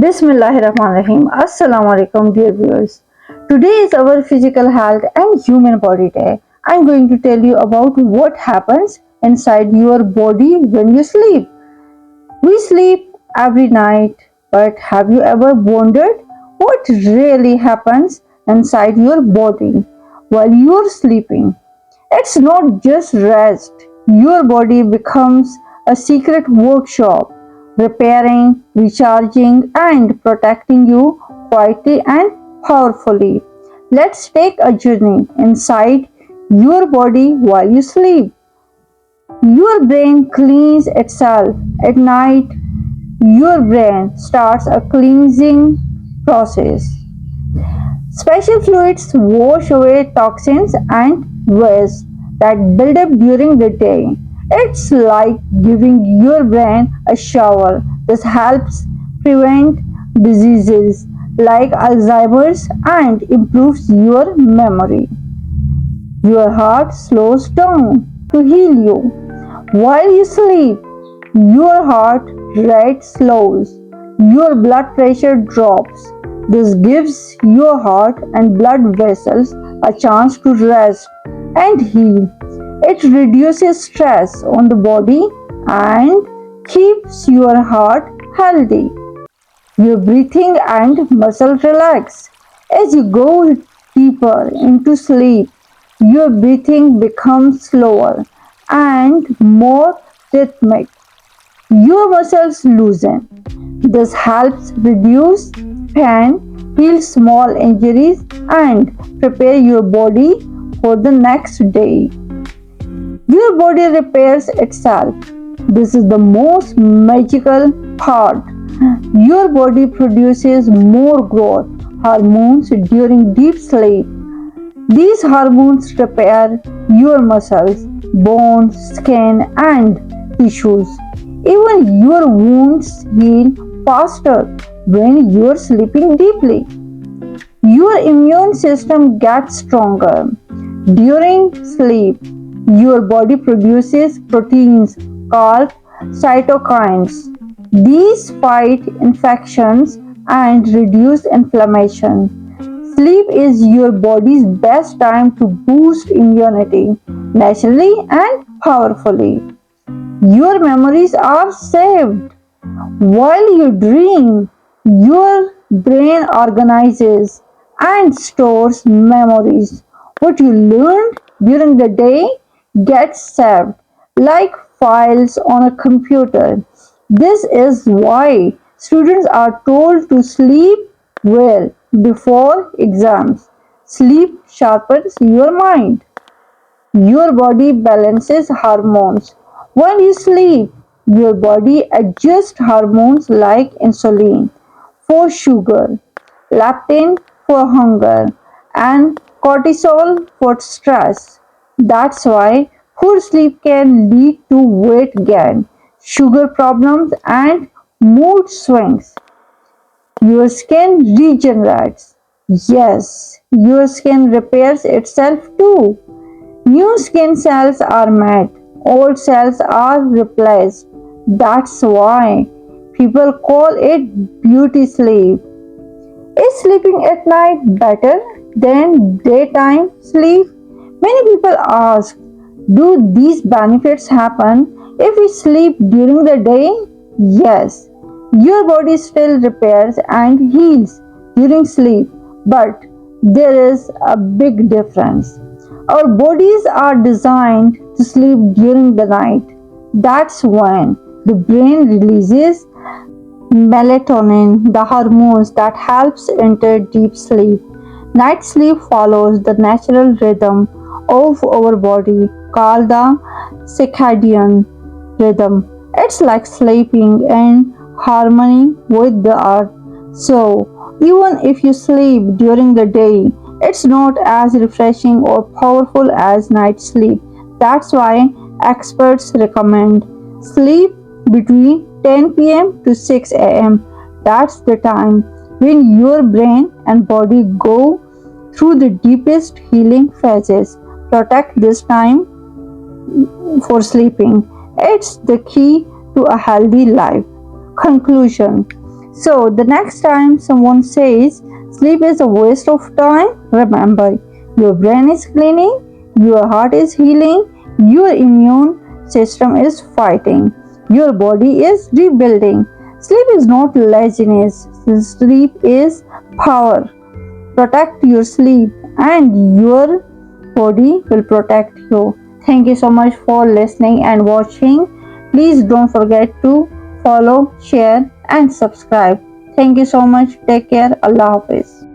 Bismillahirrahmanirrahim. Assalamu alaikum, dear viewers. Today is our physical health and human body day. I'm going to tell you about what happens inside your body when you sleep. We sleep every night, but have you ever wondered what really happens inside your body while you're sleeping? It's not just rest. Your body becomes a secret workshop, repairing, recharging, and protecting you quietly and powerfully. Let's take a journey inside your body while you sleep. Your brain cleans itself at night. Your brain starts a cleansing process. Special fluids wash away toxins and waste that build up during the day. It's like giving your brain a shower. This helps prevent diseases like Alzheimer's and improves your memory. Your heart slows down to heal you. While you sleep, your heart rate slows, your blood pressure drops. This gives your heart and blood vessels a chance to rest and heal. It reduces stress on the body and keeps your heart healthy. Your breathing and muscles relax. As you go deeper into sleep, your breathing becomes slower and more rhythmic. Your muscles loosen. This helps reduce pain, heal small injuries, and prepare your body for the next day. Your body repairs itself. This is the most magical part. Your body produces more growth hormones during deep sleep. These hormones repair your muscles, bones, skin, and tissues. Even your wounds heal faster when you're sleeping deeply. Your immune system gets stronger. During sleep, your body produces proteins called cytokines. These fight infections and reduce inflammation. Sleep is your body's best time to boost immunity naturally and powerfully. Your memories are saved. While you dream, your brain organizes and stores memories. What you learned during the day gets saved like files on a computer. This is why students are told to sleep well before exams. Sleep sharpens your mind. Your body balances hormones. When you sleep, your body adjusts hormones like insulin for sugar, leptin for hunger, and cortisol for stress. That's why poor sleep can lead to weight gain, sugar problems, and mood swings. Your skin regenerates. Yes, your skin repairs itself too. New skin cells are made, old cells are replaced. That's why people call it beauty sleep. Is sleeping at night better than daytime sleep? Many people ask, do these benefits happen if we sleep during the day? Yes, your body still repairs and heals during sleep, but there is a big difference. Our bodies are designed to sleep during the night. That's when the brain releases melatonin, the hormones that helps enter deep sleep. Night sleep follows the natural rhythm of our body called the circadian rhythm. It's like sleeping in harmony with the earth. So, even if you sleep during the day, it's not as refreshing or powerful as night sleep. That's why experts recommend sleep between 10 p.m. to 6 a.m. That's the time when your brain and body go through the deepest healing phases. Protect this time for sleeping. It's the key to a healthy life. Conclusion: So, the next time someone says sleep is a waste of time, remember your brain is cleaning, your heart is healing, your immune system is fighting, your body is rebuilding. Sleep is not laziness, sleep is power. Protect your sleep, and your body will protect you. Thank you so much for listening and watching. Please don't forget to follow, share, and subscribe. Thank you so much. Take care. Allah Hafiz.